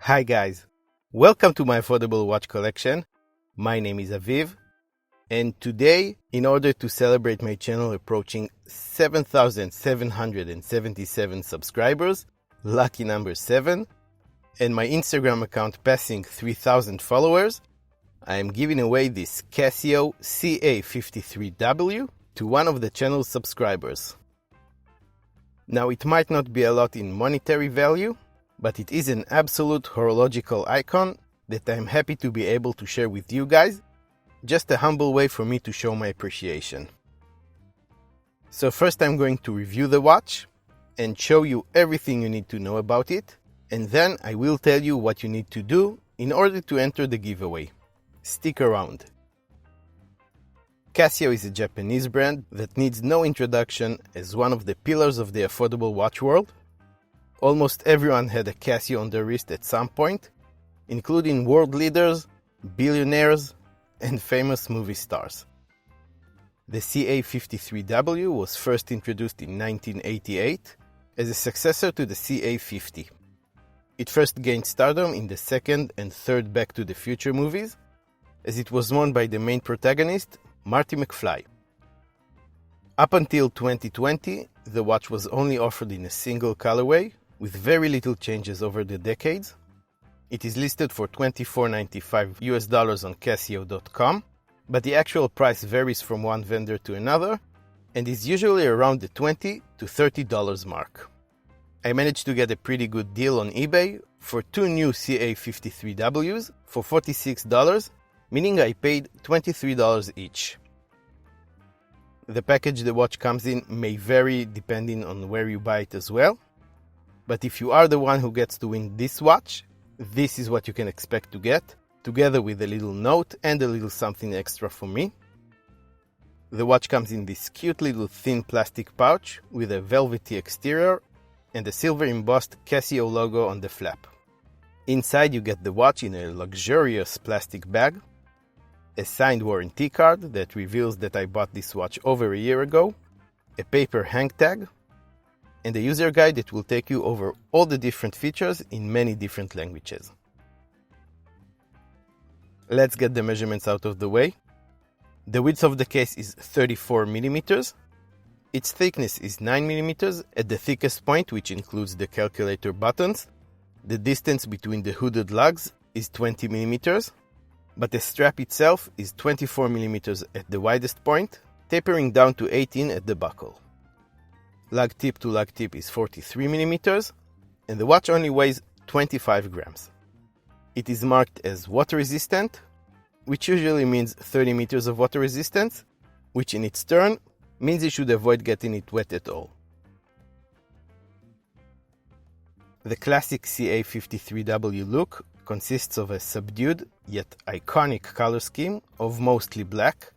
Hi guys, welcome to my affordable watch collection. My name is Aviv, and today, in order to celebrate my channel approaching 7,777 subscribers, lucky number 7, and my Instagram account passing 3,000 followers, I am giving away this Casio CA-53W to one of the channel's subscribers. Now, it might not be a lot in monetary value, but it is an absolute horological icon that I'm happy to be able to share with you guys. Just a humble way for me to show my appreciation. So first I'm going to review the watch and show you everything you need to know about it, and then I will tell you what you need to do in order to enter the giveaway. Stick around. Casio is a Japanese brand that needs no introduction as one of the pillars of the affordable watch world. Almost everyone had a Casio on their wrist at some point, including world leaders, billionaires, and famous movie stars. The CA-53W was first introduced in 1988 as a successor to the CA-50. It first gained stardom in the second and third Back to the Future movies, as it was worn by the main protagonist, Marty McFly. Up until 2020, the watch was only offered in a single colorway, with very little changes over the decades. It is listed for $24.95 on Casio.com, but the actual price varies from one vendor to another and is usually around the $20 to $30 mark. I managed to get a pretty good deal on eBay for two new CA-53Ws for $46, meaning I paid $23 each. The package the watch comes in may vary depending on where you buy it as well, but if you are the one who gets to win this watch, this is what you can expect to get, together with a little note and a little something extra for me. The watch comes in this cute little thin plastic pouch with a velvety exterior and a silver embossed Casio logo on the flap. Inside you get the watch in a luxurious plastic bag, a signed warranty card that reveals that I bought this watch over a year ago, a paper hang tag, and a user guide that will take you over all the different features in many different languages. Let's get the measurements out of the way. The width of the case is 34 millimeters. Its thickness is 9 millimeters at the thickest point, which includes the calculator buttons. The distance between the hooded lugs is 20 millimeters, but the strap itself is 24 millimeters at the widest point, tapering down to 18 at the buckle. Lug tip to lug tip is 43 millimeters, and the watch only weighs 25 grams. It is marked as water resistant, which usually means 30 meters of water resistance, which in its turn means you should avoid getting it wet at all. The classic CA-53W look consists of a subdued yet iconic color scheme of mostly black,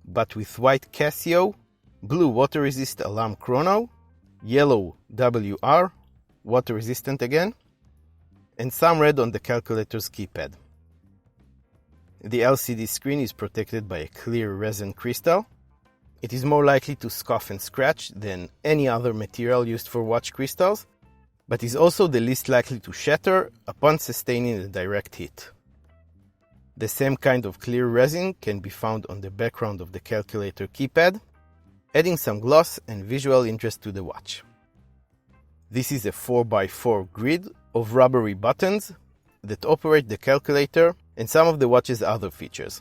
but with white Casio, blue water resist alarm chrono, yellow WR, water resistant again, and some red on the calculator's keypad. The LCD screen is protected by a clear resin crystal. It is more likely to scuff and scratch than any other material used for watch crystals, but is also the least likely to shatter upon sustaining a direct hit. The same kind of clear resin can be found on the background of the calculator keypad, adding some gloss and visual interest to the watch. This is a 4x4 grid of rubbery buttons that operate the calculator and some of the watch's other features.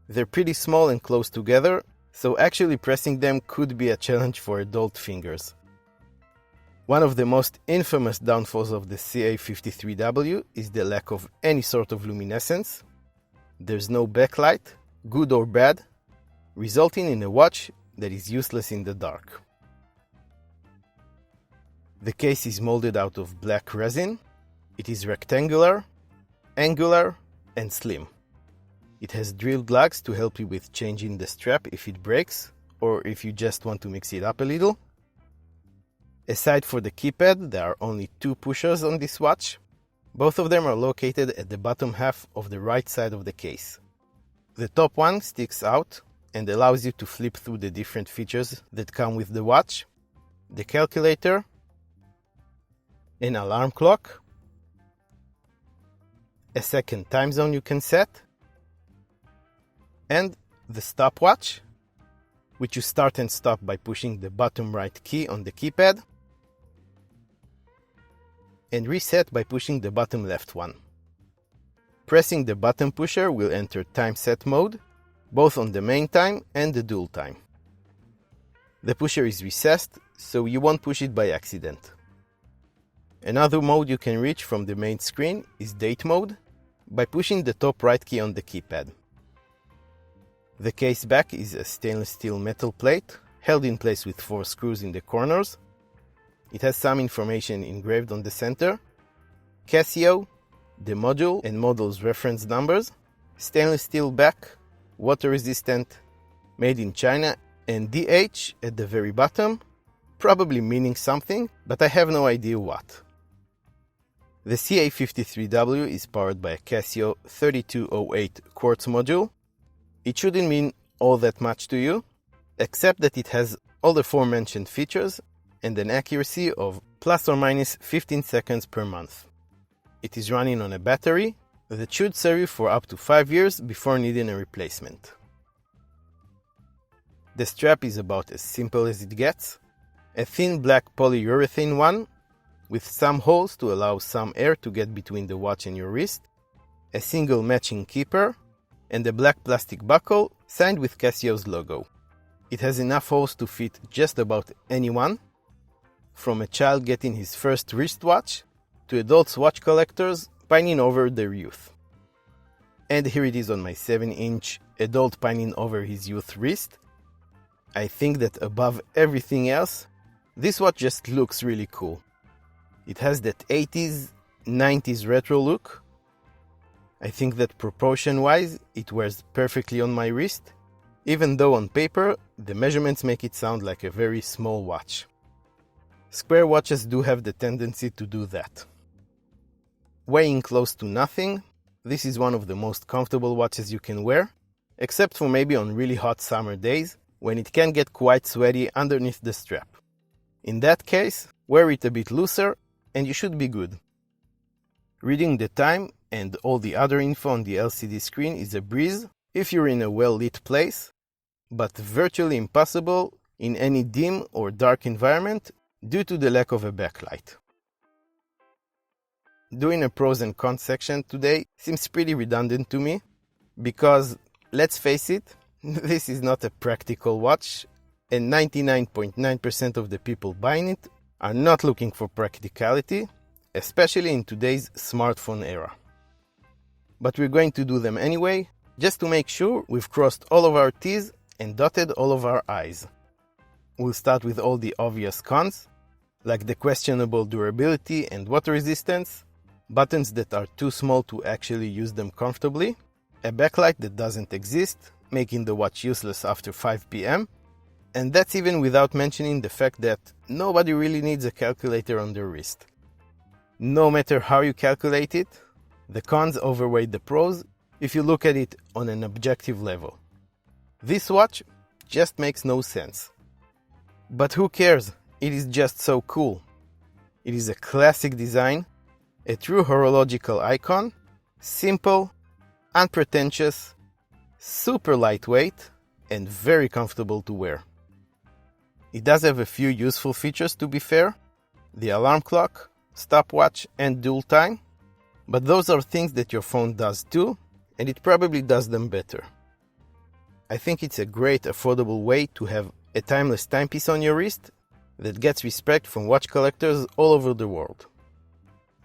They're pretty small and close together, so actually pressing them could be a challenge for adult fingers. One of the most infamous downfalls of the CA-53W is the lack of any sort of luminescence. There's no backlight, good or bad, resulting in a watch that is useless in the dark. The case is molded out of black resin. It is rectangular, angular, and slim. It has drilled lugs to help you with changing the strap if it breaks, or if you just want to mix it up a little. Aside for the keypad, there are only two pushers on this watch. Both of them are located at the bottom half of the right side of the case. The top one sticks out and allows you to flip through the different features that come with the watch: the calculator, an alarm clock, a second time zone you can set, and the stopwatch, which you start and stop by pushing the bottom right key on the keypad, and reset by pushing the bottom left one. Pressing the button pusher will enter time set mode, both on the main time and the dual time. The pusher is recessed, so you won't push it by accident. Another mode you can reach from the main screen is date mode by pushing the top right key on the keypad. The Caseback is a stainless steel metal plate held in place with 4 screws in the corners. It has some information engraved on the center: Casio, the module and model's reference numbers, stainless steel back, water resistant, made in China, and DH at the very bottom, probably meaning something, but I have no idea what. The CA-53W is powered by a Casio 3208 quartz module. It shouldn't mean all that much to you, except that it has all the aforementioned features and an accuracy of plus or minus 15 seconds per month. It is running on a battery that should serve you for up to 5 years before needing a replacement. The strap is about as simple as it gets: a thin black polyurethane one with some holes to allow some air to get between the watch and your wrist, a single matching keeper, and a black plastic buckle signed with Casio's logo. It has enough holes to fit just about anyone, from a child getting his first wristwatch to adult watch collectors pining over their youth. And here it is on my 7-inch adult pining over his youth wrist. I think that above everything else, this watch just looks really cool. It has that 80s, 90s retro look. I think that proportion-wise, it wears perfectly on my wrist, even though on paper, the measurements make it sound like a very small watch. Square watches do have the tendency to do that. Weighing close to nothing, this is one of the most comfortable watches you can wear, except for maybe on really hot summer days, when it can get quite sweaty underneath the strap. In that case, wear it a bit looser, and you should be good. Reading the time and all the other info on the LCD screen is a breeze if you're in a well-lit place, but virtually impossible in any dim or dark environment due to the lack of a backlight. Doing a pros and cons section today seems pretty redundant to me, because, let's face it, this is not a practical watch, and 99.9% of the people buying it are not looking for practicality, especially in today's smartphone era. But we're going to do them anyway, just to make sure we've crossed all of our T's and dotted all of our I's. We'll start with all the obvious cons, like the questionable durability and water resistance, buttons that are too small to actually use them comfortably, a backlight that doesn't exist, making the watch useless after 5 p.m., and that's even without mentioning the fact that nobody really needs a calculator on their wrist. No matter how you calculate it, the cons outweigh the pros if you look at it on an objective level. This watch just makes no sense. But who cares? It is just so cool. It is a classic design, a true horological icon, simple, unpretentious, super lightweight, and very comfortable to wear. It does have a few useful features, to be fair: the alarm clock, stopwatch, and dual time, but those are things that your phone does too, and it probably does them better. I think it's a great affordable way to have a timeless timepiece on your wrist that gets respect from watch collectors all over the world.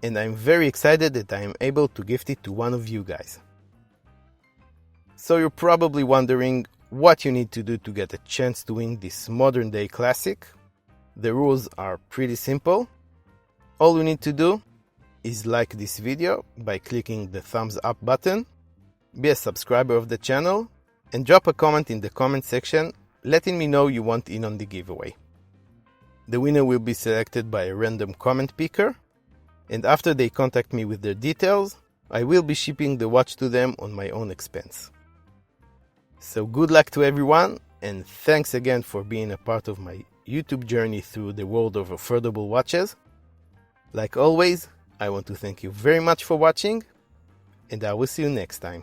And I'm very excited that I am able to gift it to one of you guys. So you're probably wondering what you need to do to get a chance to win this modern day classic. The rules are pretty simple. All you need to do is like this video by clicking the thumbs up button, be a subscriber of the channel, and drop a comment in the comment section letting me know you want in on the giveaway. The winner will be selected by a random comment picker, and after they contact me with their details, I will be shipping the watch to them on my own expense. So good luck to everyone, and thanks again for being a part of my YouTube journey through the world of affordable watches. Like always, I want to thank you very much for watching, and I will see you next time.